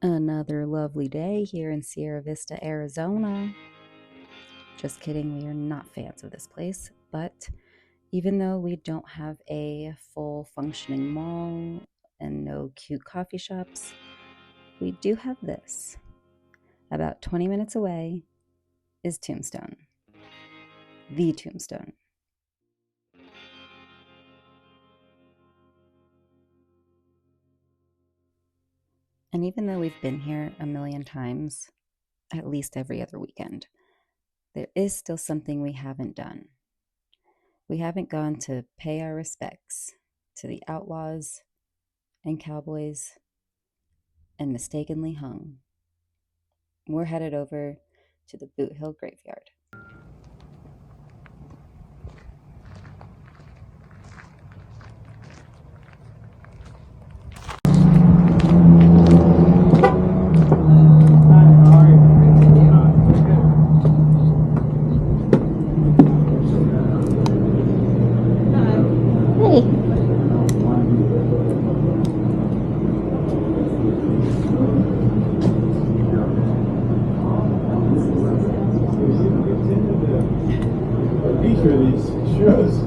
Another lovely day here in Sierra Vista, Arizona. Just kidding, we are not fans of this place, but even though we don't have a full functioning mall and no cute coffee shops, we do have this. About 20 minutes away is Tombstone. The Tombstone. And even though we've been here a million times, at least every other weekend, there is still something we haven't done. We haven't gone to pay our respects to the outlaws and cowboys and mistakenly hung. We're headed over to the Boothill Graveyard.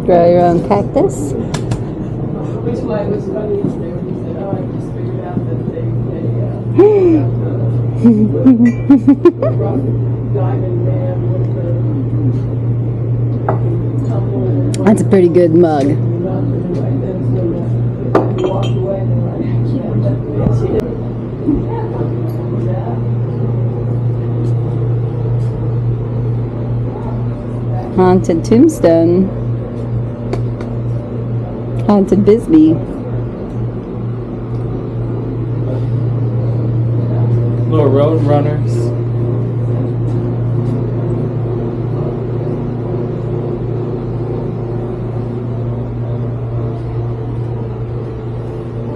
Grow your own cactus. Which way was funny when he said, "Oh, I just figured out that they diamond man with the That's a pretty good mug. Haunted Tombstone. Haunted Bisbee. Little road runners.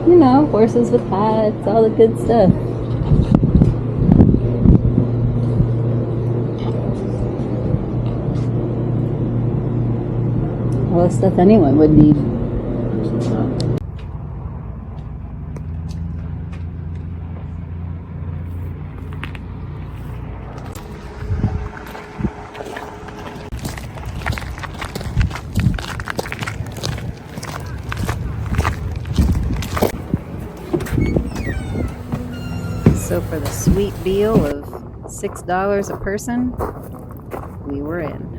You know, horses with hats, all the good stuff. All the stuff anyone would need. So for the sweet deal of $6 a person, we were in.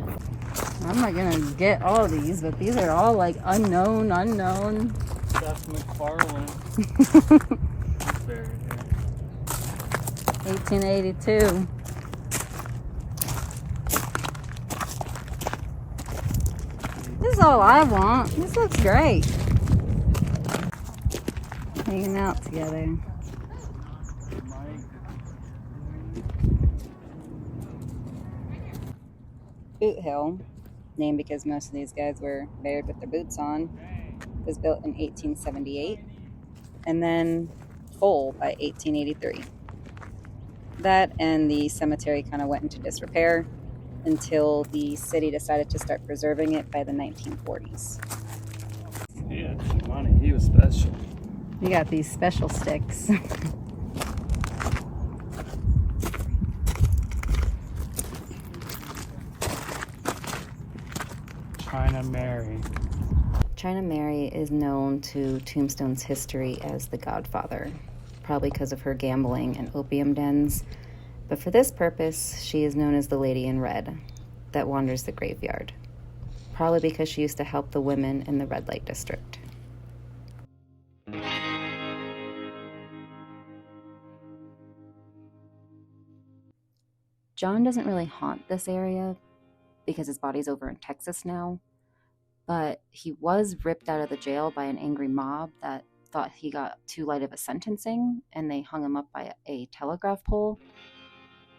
I'm not gonna get all these, but these are all like unknown. That's McFarlane. 1882. This is all I want. This looks great. Hanging out together. Boothill, named because most of these guys were buried with their boots on, was built in 1878 and then full by 1883. That and the cemetery kind of went into disrepair until the city decided to start preserving it by the 1940s. Yeah, money. He was special. You got these special sticks. China Mary. China Mary is known to Tombstone's history as the Godfather, probably because of her gambling and opium dens. But for this purpose, she is known as the Lady in Red that wanders the graveyard, probably because she used to help the women in the red light district. John doesn't really haunt this area because his body's over in Texas now, but he was ripped out of the jail by an angry mob that thought he got too light of a sentencing, and they hung him up by a telegraph pole,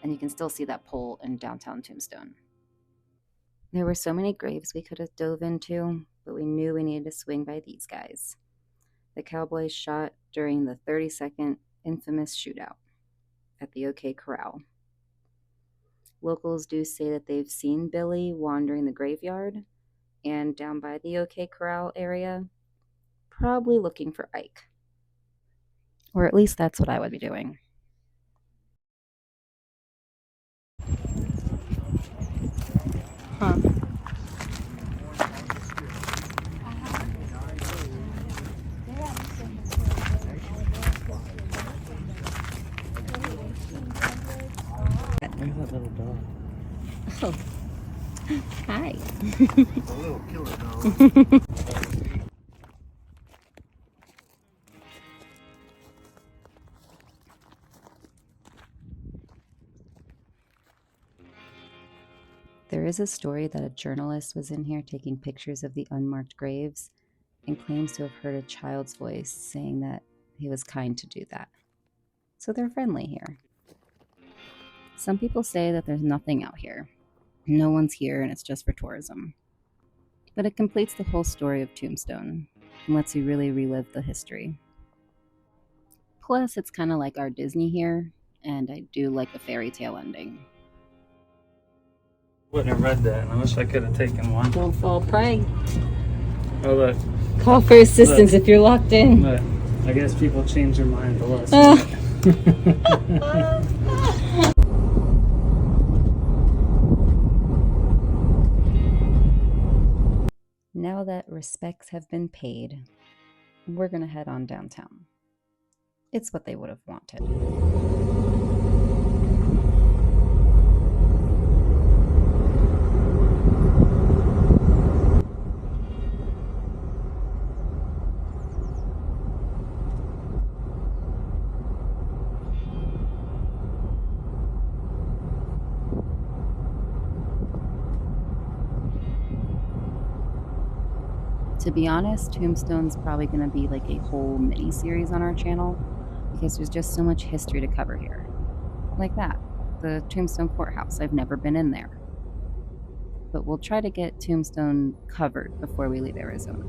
and you can still see that pole in downtown Tombstone. There were so many graves we could have dove into, but we knew we needed to swing by these guys. The Cowboys shot during the 30-second infamous shootout at the OK Corral. Locals do say that they've seen Billy wandering the graveyard and down by the OK Corral area, probably looking for Ike. Or at least that's what I would be doing. Huh. Look at that little dog. Oh. Hi. A little killer dog. There is a story that a journalist was in here taking pictures of the unmarked graves and claims to have heard a child's voice saying that he was kind to do that. So they're friendly here. Some people say that there's nothing out here. No one's here and it's just for tourism. But it completes the whole story of Tombstone and lets you really relive the history. Plus, it's kind of like our Disney here, and I do like a fairy tale ending. Wouldn't have read that. I wish I could have taken one. Don't fall prey. Oh, look. Call for assistance if you're locked in. Look. I guess people change their mind to us. Now that respects have been paid, we're going to head on downtown. It's what they would have wanted. To be honest, Tombstone's probably going to be like a whole mini-series on our channel because there's just so much history to cover here. Like that, the Tombstone Courthouse. I've never been in there. But we'll try to get Tombstone covered before we leave Arizona.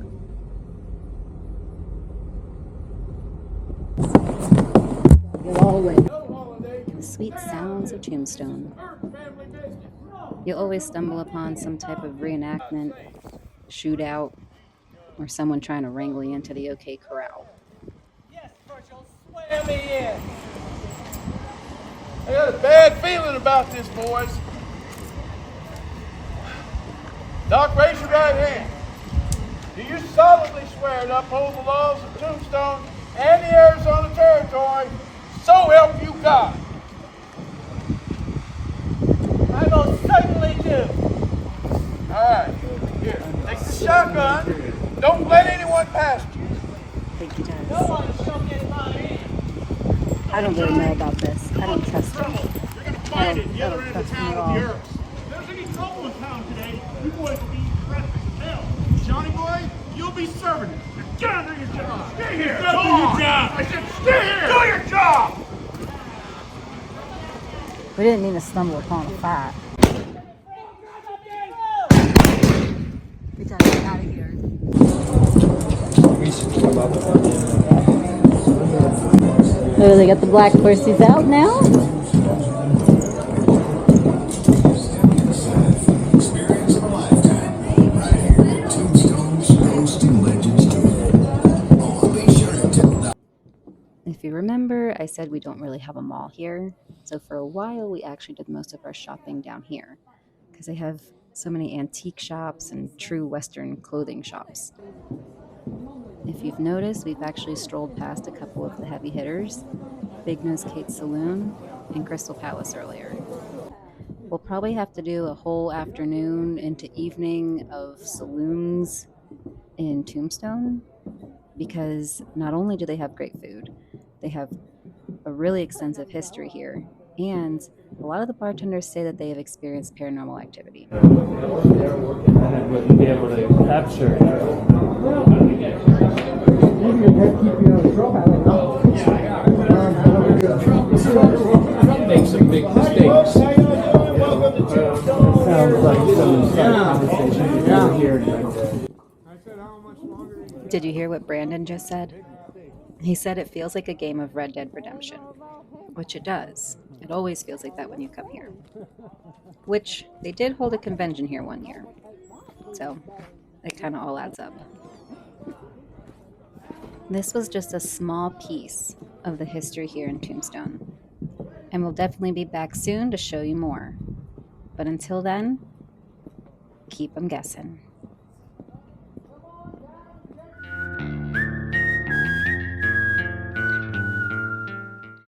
The sweet sounds of Tombstone. You'll always stumble upon some type of reenactment, shootout, or someone trying to wrangle you into the OK Corral. Yes, Herschel, swear me in. I got a bad feeling about this, boys. Doc, raise your right hand. Do you solemnly swear to uphold the laws of Tombstone and the Arizona Territory, so help you God? I most certainly do. All right, here, take the shotgun. Don't let anyone past you. Think he does. No one shall get by me. I don't really know about this. I don't trust him. You're gonna find it the other end of town with the Earths. If there's any trouble in town today, you boys will be arrested as hell. Johnny boy, you'll be serving it. Now get on to your job. Stay here. Do your job. I said stay here. Do your job. We didn't mean to stumble upon a fight. We gotta get out of here. Oh, they got the black horses out now? If you remember, I said we don't really have a mall here. So for a while, we actually did most of our shopping down here because they have so many antique shops and true Western clothing shops. If you've noticed, we've actually strolled past a couple of the heavy hitters, Big Nose Kate's Saloon and Crystal Palace earlier. We'll probably have to do a whole afternoon into evening of saloons in Tombstone because not only do they have great food, they have a really extensive history here, and a lot of the bartenders say that they have experienced paranormal activity. Wouldn't be able to capture it. Make some big mistakes. Sounds like some security right there. Did you hear what Brandon just said? He said it feels like a game of Red Dead Redemption, which it does. It always feels like that when you come here. Which, they did hold a convention here one year, so it kind of all adds up. This was just a small piece of the history here in Tombstone, and we'll definitely be back soon to show you more. But until then, keep 'em guessing.